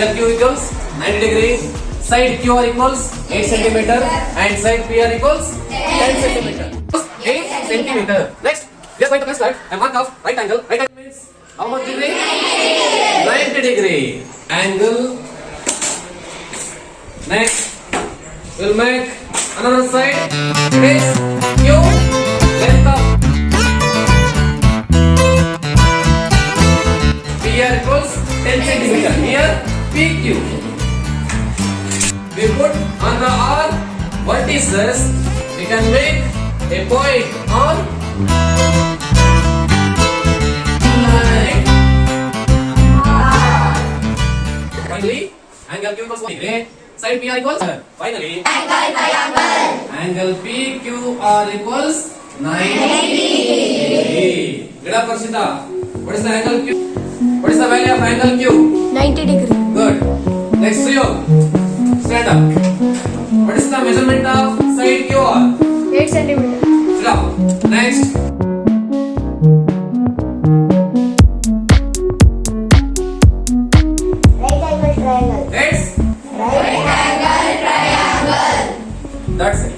angle Q equals 90 degree. Side QR equals 8 centimeter and side PR equals 10 centimeter. 8 centimeter. Next, we are going to construct a mark of right angle. Right angle means how much degree? 90 degree. Angle. Next, we'll make another side. It is Q. Length of PR equals 10 centimeter. Here PQ. We put on the R vertices. We can make a point on line. Finally, angle Q equals 1 degree. Side PR equals. Finally, angle PQR equals 90 degree. Get up, Parshita. What is the angle Q? What is the value of angle Q? 90 degree. Good. Next, Suyog. Stand up. What is the measurement of side QR? 8 centimeter. Sit up. Next. Right angle triangle. It's Right angle triangle. that's it.